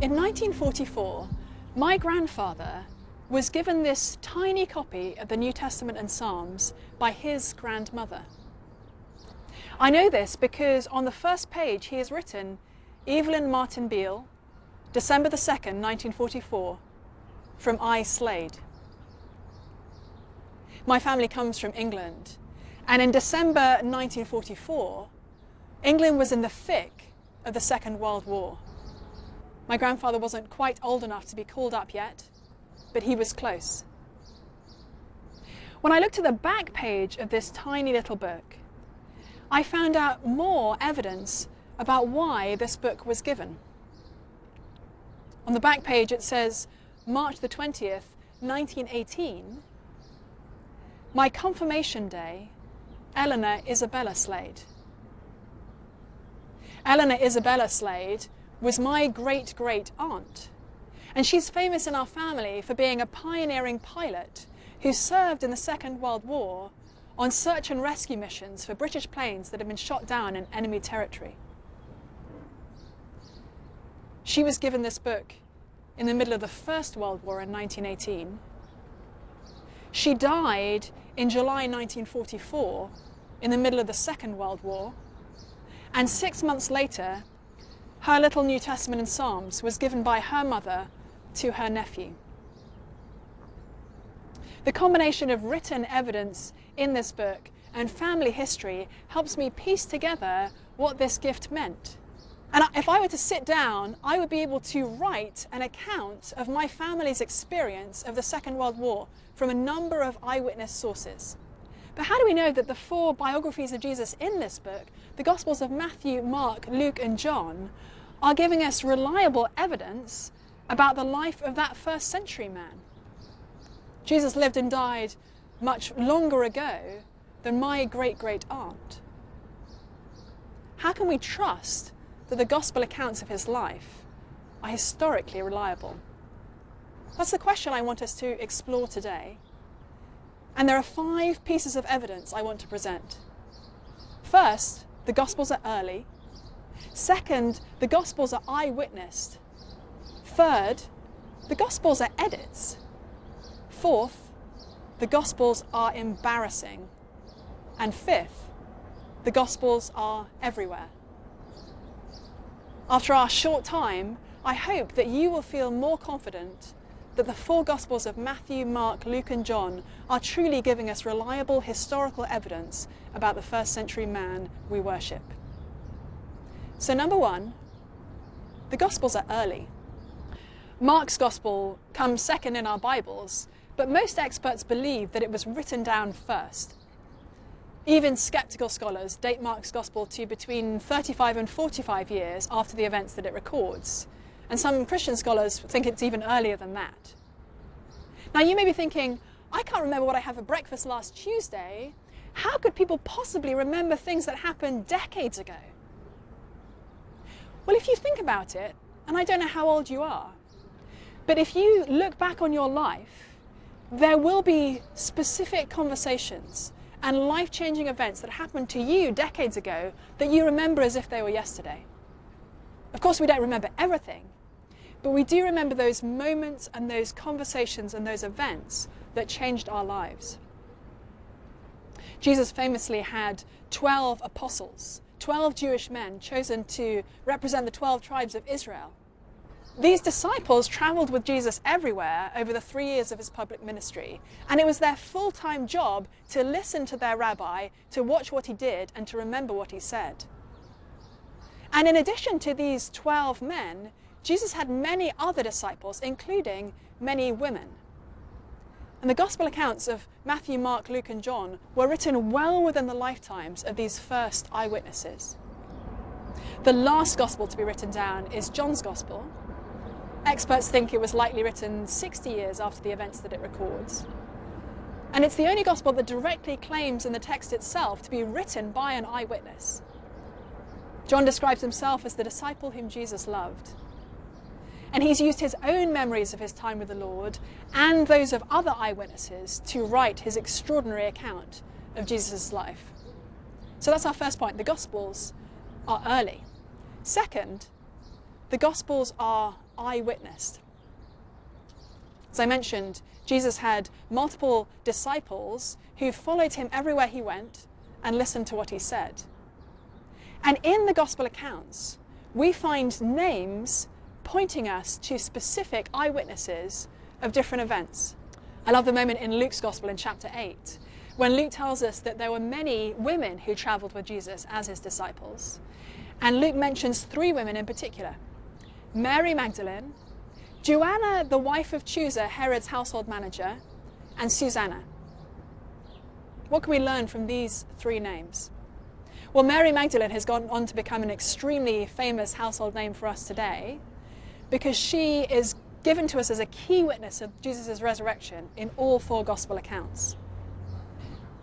In 1944, my grandfather was given this tiny copy of the New Testament and Psalms by his grandmother. I know this because on the first page he has written, Evelyn Martin Beale, December the 2nd, 1944, from I. Slade. My family comes from England, and in December 1944, England was in the thick of the Second World War. My grandfather wasn't quite old enough to be called up yet, but he was close. When I looked at the back page of this tiny little book, I found out more evidence about why this book was given. On the back page it says, March the 20th, 1918, my confirmation day, Eleanor Isabella Slade. Eleanor Isabella Slade was my great-great aunt, and she's famous in our family for being a pioneering pilot who served in the Second World War on search and rescue missions for British planes that had been shot down in enemy territory. She was given this book in the middle of the First World War in 1918. She died in July 1944 in the middle of the Second World War, and 6 months later, her little New Testament and Psalms was given by her mother to her nephew. The combination of written evidence in this book and family history helps me piece together what this gift meant. And if I were to sit down, I would be able to write an account of my family's experience of the Second World War from a number of eyewitness sources. But how do we know that the 4 biographies of Jesus in this book, the Gospels of Matthew, Mark, Luke, and John, are giving us reliable evidence about the life of that first century man? Jesus lived and died much longer ago than my great-great-aunt. How can we trust that the gospel accounts of his life are historically reliable? That's the question I want us to explore today. And there are 5 pieces of evidence I want to present. First, the Gospels are early. Second, the Gospels are eyewitnessed. Third, the Gospels are edits. Fourth, the Gospels are embarrassing. And fifth, the Gospels are everywhere. After our short time, I hope that you will feel more confident that the 4 Gospels of Matthew, Mark, Luke, and John are truly giving us reliable historical evidence about the first century man we worship. So number 1, the Gospels are early. Mark's Gospel comes second in our Bibles, but most experts believe that it was written down first. Even skeptical scholars date Mark's Gospel to between 35 and 45 years after the events that it records. And some Christian scholars think it's even earlier than that. Now you may be thinking, I can't remember what I had for breakfast last Tuesday. How could people possibly remember things that happened decades ago? Well, if you think about it, and I don't know how old you are, but if you look back on your life, there will be specific conversations and life-changing events that happened to you decades ago that you remember as if they were yesterday. Of course, we don't remember everything, but we do remember those moments and those conversations and those events that changed our lives. Jesus famously had 12 apostles, 12 Jewish men chosen to represent the 12 tribes of Israel. These disciples traveled with Jesus everywhere over the 3 years of his public ministry, and it was their full-time job to listen to their rabbi, to watch what he did, and to remember what he said. And in addition to these 12 men, Jesus had many other disciples, including many women. And the gospel accounts of Matthew, Mark, Luke, and John were written well within the lifetimes of these first eyewitnesses. The last gospel to be written down is John's gospel. Experts think it was likely written 60 years after the events that it records. And it's the only gospel that directly claims in the text itself to be written by an eyewitness. John describes himself as the disciple whom Jesus loved. And he's used his own memories of his time with the Lord and those of other eyewitnesses to write his extraordinary account of Jesus' life. So that's our first point. The Gospels are early. Second, the Gospels are eyewitnessed. As I mentioned, Jesus had multiple disciples who followed him everywhere he went and listened to what he said. And in the gospel accounts, we find names pointing us to specific eyewitnesses of different events. I love the moment in Luke's gospel in chapter 8, when Luke tells us that there were many women who travelled with Jesus as his disciples. And Luke mentions 3 women in particular: Mary Magdalene, Joanna, the wife of Chusa, Herod's household manager, and Susanna. What can we learn from these 3 names? Well, Mary Magdalene has gone on to become an extremely famous household name for us today because she is given to us as a key witness of Jesus' resurrection in all 4 gospel accounts.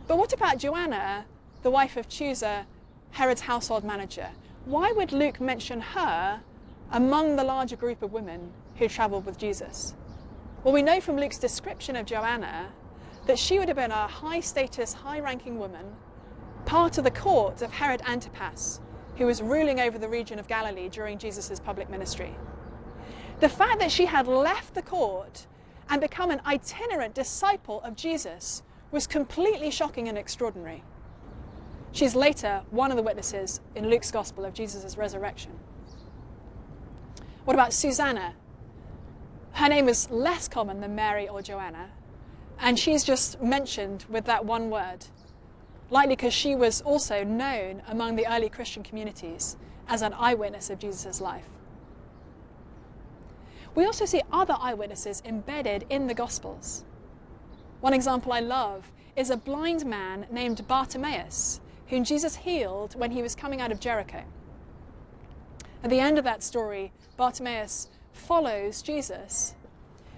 But what about Joanna, the wife of Chusa, Herod's household manager? Why would Luke mention her among the larger group of women who travelled with Jesus? Well, we know from Luke's description of Joanna that she would have been a high-status, high-ranking woman, part of the court of Herod Antipas, who was ruling over the region of Galilee during Jesus' public ministry. The fact that she had left the court and become an itinerant disciple of Jesus was completely shocking and extraordinary. She's later one of the witnesses in Luke's gospel of Jesus' resurrection. What about Susanna? Her name is less common than Mary or Joanna, and she's just mentioned with that one word, likely because she was also known among the early Christian communities as an eyewitness of Jesus' life. We also see other eyewitnesses embedded in the Gospels. One example I love is a blind man named Bartimaeus, whom Jesus healed when he was coming out of Jericho. At the end of that story, Bartimaeus follows Jesus.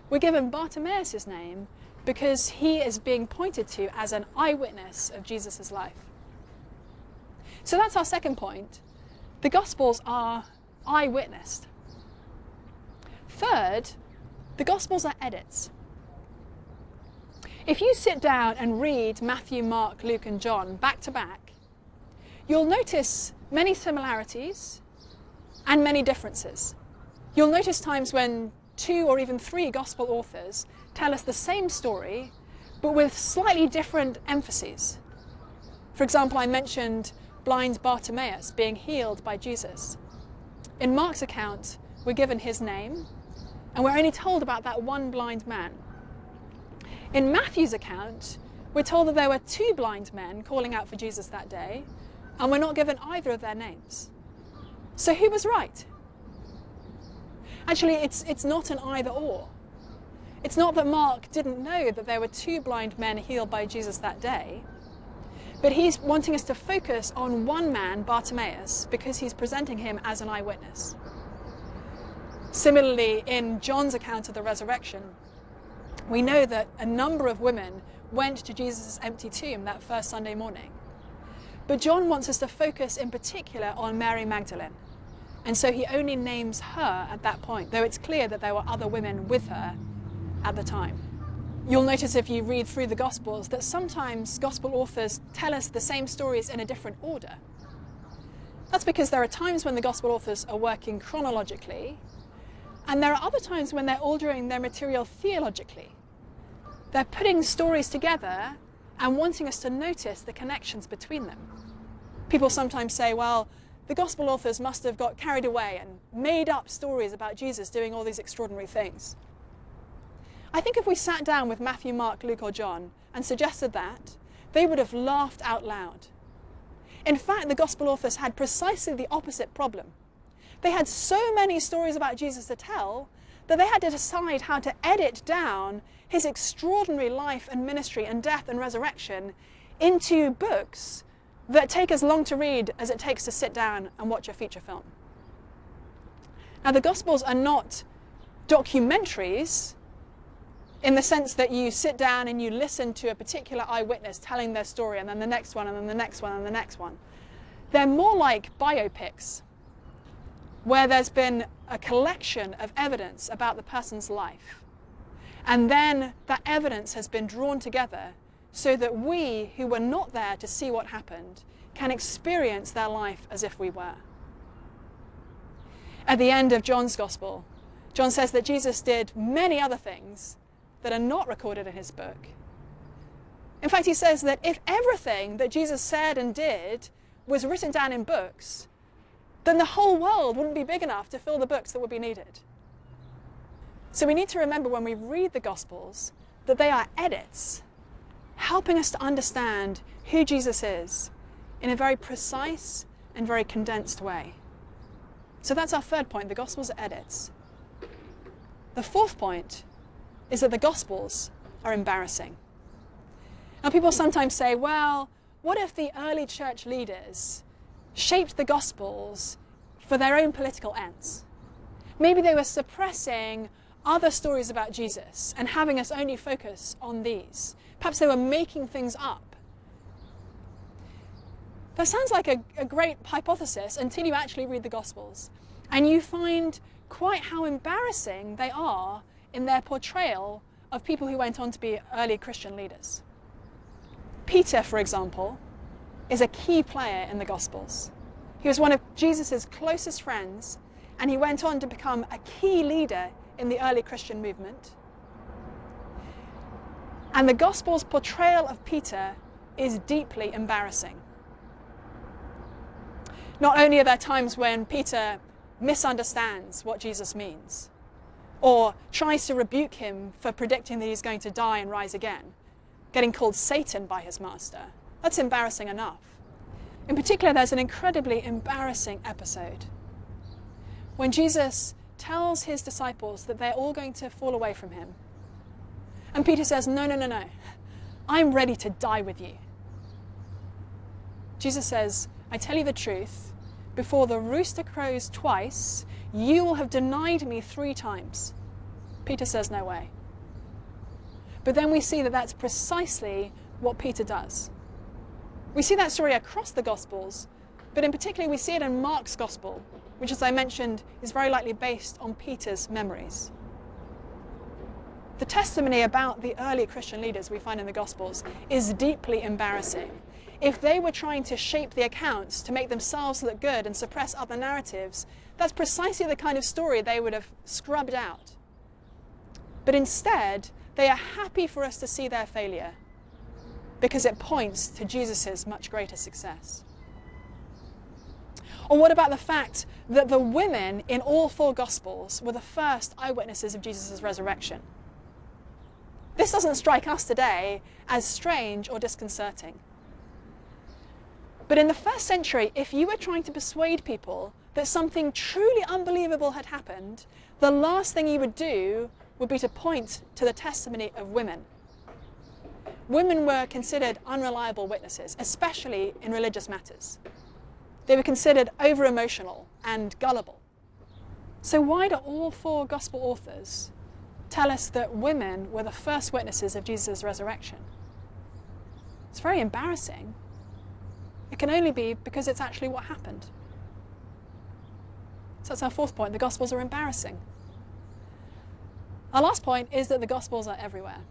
We're given Bartimaeus' name because he is being pointed to as an eyewitness of Jesus' life. So that's our second point. The Gospels are eyewitnessed. Third, the Gospels are edits. If you sit down and read Matthew, Mark, Luke, and John back to back, you'll notice many similarities and many differences. You'll notice times when 2 or even 3 gospel authors tell us the same story, but with slightly different emphases. For example, I mentioned blind Bartimaeus being healed by Jesus. In Mark's account, we're given his name, and we're only told about that one blind man. In Matthew's account, we're told that there were 2 blind men calling out for Jesus that day, and we're not given either of their names. So who was right? Actually, it's not an either or. It's not that Mark didn't know that there were 2 blind men healed by Jesus that day, but he's wanting us to focus on one man, Bartimaeus, because he's presenting him as an eyewitness. Similarly, in John's account of the resurrection, we know that a number of women went to Jesus' empty tomb that first Sunday morning. But John wants us to focus in particular on Mary Magdalene. And so he only names her at that point, though it's clear that there were other women with her at the time. You'll notice if you read through the Gospels that sometimes Gospel authors tell us the same stories in a different order. That's because there are times when the Gospel authors are working chronologically, and there are other times when they're ordering their material theologically. They're putting stories together and wanting us to notice the connections between them. People sometimes say, well, the Gospel authors must have got carried away and made up stories about Jesus doing all these extraordinary things. I think if we sat down with Matthew, Mark, Luke, or John and suggested that, they would have laughed out loud. In fact, the Gospel authors had precisely the opposite problem. They had so many stories about Jesus to tell that they had to decide how to edit down his extraordinary life and ministry and death and resurrection into books that take as long to read as it takes to sit down and watch a feature film. Now, the Gospels are not documentaries in the sense that you sit down and you listen to a particular eyewitness telling their story, and then the next one, and then the next one, and the next one. They're more like biopics, where there's been a collection of evidence about the person's life. And then that evidence has been drawn together so that we, who were not there to see what happened, can experience their life as if we were. At the end of John's Gospel, John says that Jesus did many other things that are not recorded in his book. In fact, he says that if everything that Jesus said and did was written down in books, then the whole world wouldn't be big enough to fill the books that would be needed. So we need to remember when we read the Gospels that they are edits, helping us to understand who Jesus is in a very precise and very condensed way. So that's our third point, the Gospels are edits. The fourth point is that the Gospels are embarrassing. Now people sometimes say, well, what if the early church leaders shaped the Gospels for their own political ends? Maybe they were suppressing other stories about Jesus and having us only focus on these. Perhaps they were making things up. That sounds like a great hypothesis until you actually read the Gospels and you find quite how embarrassing they are in their portrayal of people who went on to be early Christian leaders. Peter, for example, is a key player in the Gospels. He was one of Jesus' closest friends, and he went on to become a key leader in the early Christian movement. And the Gospel's portrayal of Peter is deeply embarrassing. Not only are there times when Peter misunderstands what Jesus means, or tries to rebuke him for predicting that he's going to die and rise again, getting called Satan by his master. That's embarrassing enough. In particular, there's an incredibly embarrassing episode when Jesus tells his disciples that they're all going to fall away from him. And Peter says, no, I'm ready to die with you. Jesus says, I tell you the truth, before the rooster crows twice, you will have denied me 3 times. Peter says, no way. But then we see that that's precisely what Peter does. We see that story across the Gospels, but in particular we see it in Mark's Gospel, which, as I mentioned, is very likely based on Peter's memories. The testimony about the early Christian leaders we find in the Gospels is deeply embarrassing. If they were trying to shape the accounts to make themselves look good and suppress other narratives, that's precisely the kind of story they would have scrubbed out. But instead, they are happy for us to see their failure because it points to Jesus' much greater success. Or what about the fact that the women in all 4 Gospels were the first eyewitnesses of Jesus' resurrection? This doesn't strike us today as strange or disconcerting. But in the first century, if you were trying to persuade people that something truly unbelievable had happened, the last thing you would do would be to point to the testimony of women. Women were considered unreliable witnesses, especially in religious matters. They were considered over-emotional and gullible. So why do all 4 Gospel authors tell us that women were the first witnesses of Jesus' resurrection? It's very embarrassing. It can only be because it's actually what happened. So that's our fourth point. The Gospels are embarrassing. Our last point is that the Gospels are everywhere.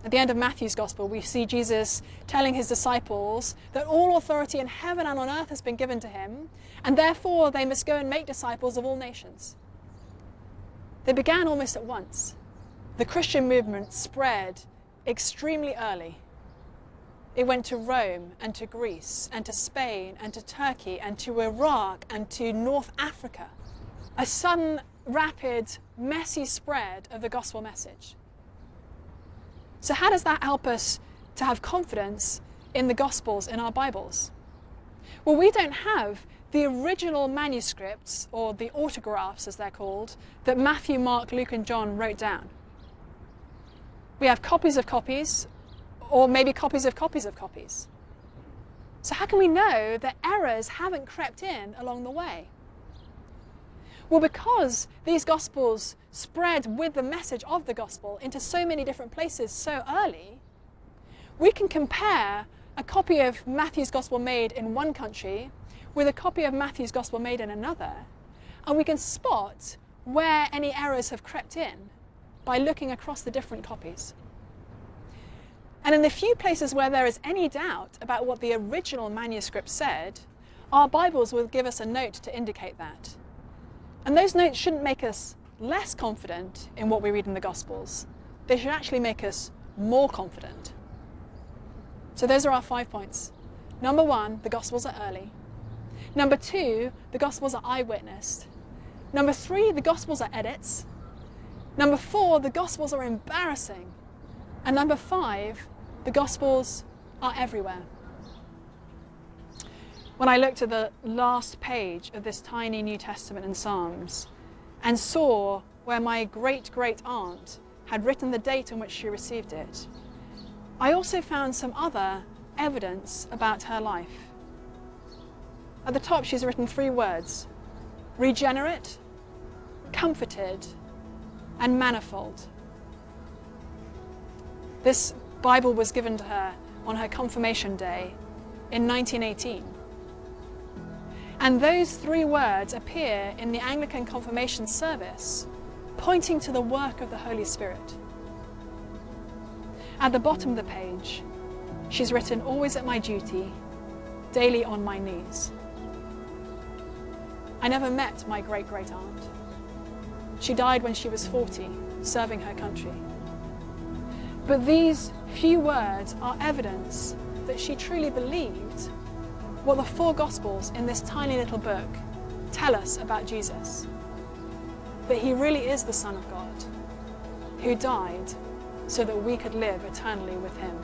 At the end of Matthew's Gospel, we see Jesus telling his disciples that all authority in heaven and on earth has been given to him, and therefore they must go and make disciples of all nations. They began almost at once. The Christian movement spread extremely early. It went to Rome and to Greece and to Spain and to Turkey and to Iraq and to North Africa. A sudden, rapid, messy spread of the gospel message. So how does that help us to have confidence in the Gospels in our Bibles? Well, we don't have the original manuscripts, or the autographs as they're called, that Matthew, Mark, Luke and John wrote down. We have copies of copies, or maybe copies of copies of copies. So how can we know that errors haven't crept in along the way? Well, because these Gospels spread with the message of the Gospel into so many different places so early, we can compare a copy of Matthew's Gospel made in one country with a copy of Matthew's Gospel made in another, and we can spot where any errors have crept in by looking across the different copies. And in the few places where there is any doubt about what the original manuscript said, our Bibles will give us a note to indicate that. And those notes shouldn't make us less confident in what we read in the Gospels. They should actually make us more confident. So those are our 5 points. Number 1, the Gospels are early. Number 2, the Gospels are eyewitnessed. Number 3, the Gospels are edits. Number 4, the Gospels are embarrassing. And number 5, the Gospels are everywhere. When I looked at the last page of this tiny New Testament in Psalms and saw where my great-great-aunt had written the date on which she received it, I also found some other evidence about her life. At the top, she's written 3 words: regenerate, comforted, and manifold. This Bible was given to her on her confirmation day in 1918. And those 3 words appear in the Anglican confirmation service, pointing to the work of the Holy Spirit. At the bottom of the page, she's written, always at my duty, daily on my knees. I never met my great-great-aunt. She died when she was 40, serving her country. But these few words are evidence that she truly believed what the 4 Gospels in this tiny little book tell us about Jesus. That he really is the Son of God, who died so that we could live eternally with him.